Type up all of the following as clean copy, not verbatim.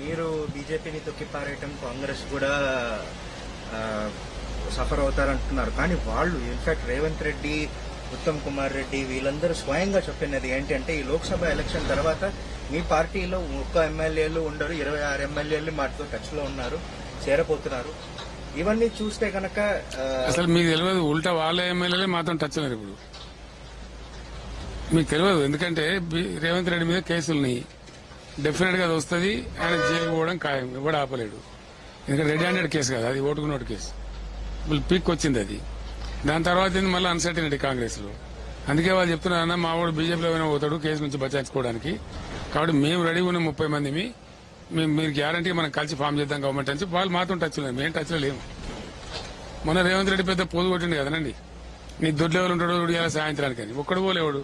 మీరు బీజేపీని తొక్కిపారేయటం కాంగ్రెస్ కూడా సఫర్ అవుతారంటున్నారు. కానీ వాళ్ళు ఇన్ఫాక్ట్ రేవంత్ రెడ్డి, ఉత్తమ్ కుమార్ రెడ్డి వీళ్ళందరూ స్వయంగా చెప్పినది ఏంటంటే ఈ లోక్సభ ఎలక్షన్ తర్వాత మీ పార్టీలో ఒక్క ఎమ్మెల్యేలు ఉండరు, 26 ఎమ్మెల్యేలు మాతో టచ్ లో ఉన్నారు, చేరపోతున్నారు. ఇవన్నీ చూస్తే కనుక అసలు మీకు తెలియదు, ఉల్టా వాళ్ళ ఎమ్మెల్యేలే మాత్రం టచ్ లేరు. ఇప్పుడు మీకు తెలియదు, ఎందుకంటే రేవంత్ రెడ్డి మీద కేసులున్నాయి. డెఫినెట్ గా అది వస్తుంది, ఆయన జైలుకు పోవడం ఖాయం, ఎవడు ఆపలేడు. ఎందుకంటే రెడ్ హ్యాండెడ్ కేసు కదా, అది ఓటుకు నోటు కేసు. పీక్ వచ్చింది అది. దాని తర్వాత మళ్ళీ అన్సర్టనిటీ కాంగ్రెస్ లో. అందుకే వాళ్ళు చెప్తున్నారన్న మా వాడు బీజేపీలో అయినా పోతాడు కేసు నుంచి బచాయించుకోవడానికి. కాబట్టి మేము రెడీగా ఉన్న 30 మంది మీరు గ్యారంటీ మనం కలిసి ఫామ్ చేద్దాం గవర్నమెంట్ అని వాళ్ళు మాత్రం టచ్ లేదు, మేము టచ్ లో లేము. మొన్న రేవంత్ రెడ్డి పెద్ద పోదు కొట్టిండు కదనండి, నీ దొడ్లు ఎవరు ఉంటాడో ఉడియాల సాయంత్రానికి అని. ఒక్కడు పోలేవాడు,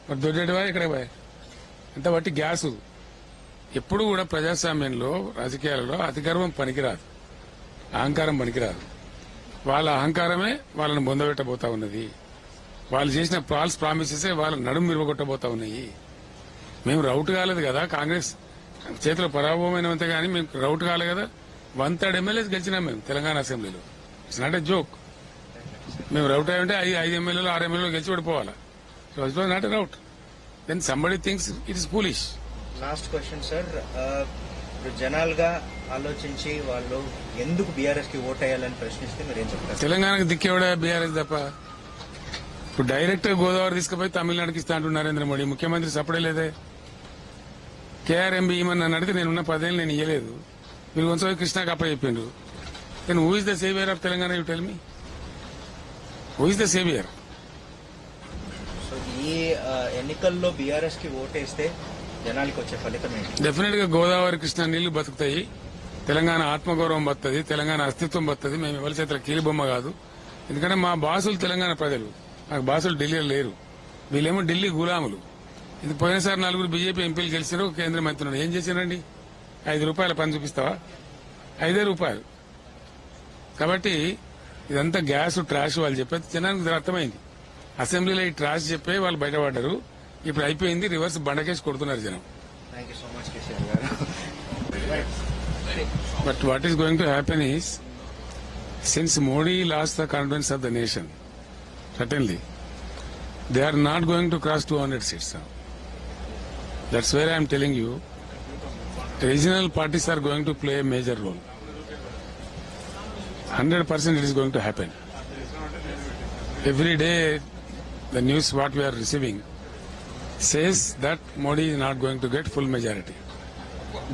మరి దొడ్డేటివా ఇక్కడ పోయా అంత బట్టి గ్యాసు. ఎప్పుడు కూడా ప్రజాస్వామ్యంలో రాజకీయాలలో అతి గర్వం పనికిరాదు, అహంకారం పనికిరాదు. వాళ్ళ అహంకారమే వాళ్ళని బొందబెట్టబోతా ఉన్నది. వాళ్ళు చేసిన ఫాల్స్ ప్రామిసెసే వాళ్ళ నడుము మిరగొట్టబోతా ఉన్నాయి. మేము రౌట్ కాలేదు కదా, కాంగ్రెస్ చేతిలో పరాభవమైనంతే కానీ మేము రౌట్ కాలేదు కదా. 1/3 ఎమ్మెల్యేస్ గెలిచినాం మేము తెలంగాణ అసెంబ్లీలో. It's not a joke. మేము రౌట్ అయ్యి ఉంటే 5 ఎమ్మెల్యేలు 6 ఎమ్మెల్యేలు గెలిచి పడిపోవాలా. So it was not a rout. Then somebody things it is foolish. Last question sir, జనాలుగా ఆలోచించి వాళ్ళు ఎందుకు బీఆర్ఎస్ కి ఓట్ వేయాలని ప్రశ్నిస్తే మీరు ఏం చెప్తారు? తెలంగాణకు దిక్కేవాడా బీఆర్ఎస్ తప్ప. ఇప్పుడు డైరెక్ట్ గోదావరి తీసుకుపోయి తమిళనాడుకి ఇస్తా అంటూ నరేంద్ర మోడీ ముఖ్యమంత్రి సపడే లేదే. కేఆర్ఎంబీ ఇమని నన్ను అడిగితే నేనున్న 10 ఏళ్ళు నేను ఇయ్యలేదు. మీరు కొంచెం కృష్ణాకి అప్ప చెప్పిండ్రు. Then who is the saviour of Telangana? You tell me, who is the saviour? So ఈ ఎన్నికల్లో బీఆర్ఎస్ కి ఓటేస్తే జనాలకు వచ్చే ఫలితం ఏంటి? డెఫినెట్ గా గోదావరి కృష్ణ నీళ్లు బతుకుతాయి, తెలంగాణ ఆత్మగౌరవం బతుంది, తెలంగాణ అస్తిత్వం బతుంది. మేము ఎవరి చేతుల కీలుబొమ్మ కాదు. ఎందుకంటే మా బాసులు తెలంగాణ ప్రజలు, మాకు బాసులు ఢిల్లీలో లేరు. వీళ్ళేమో ఢిల్లీ గులాములు. ఇది పోయినసారి 4 బీజేపీ ఎంపీలు గెలిచారు, కేంద్ర మంత్రులు ఏం చేశారండి? 5 రూపాయల పని చూపిస్తావా? 5 రూపాయలు. కాబట్టి ఇదంతా గ్యాస్ ట్రాష్ వాళ్ళు చెప్పేది జనానికి అర్థమైంది. అసెంబ్లీలో ఈ ట్రాష్ చెప్పే వాళ్ళు బయటపడ్డారు. ఇప్పుడు అయిపోయింది, రివర్స్ బండకేసి కొడుతున్నారు జనం. But what is going to happen is, since Modi last the confidence of the nation, certainly they are not going to cross 200 seats now. That's where I am telling you, regional parties are going to play a major role. 100% it is going to happen. Every day the news what we are receiving says that Modi is not going to get full majority.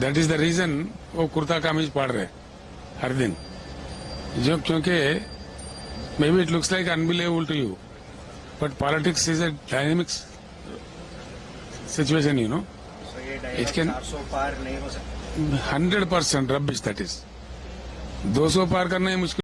That is the reason वो कुर्ता कामीज पाड़ रहे हर दिन, जो क्योंकि maybe it looks like unbelievable to you, but politics is a dynamic situation, you know. So ये it can 400 पार नहीं हो सकता. 100% rubbish that is. 200 पार करना ही मुश्किल.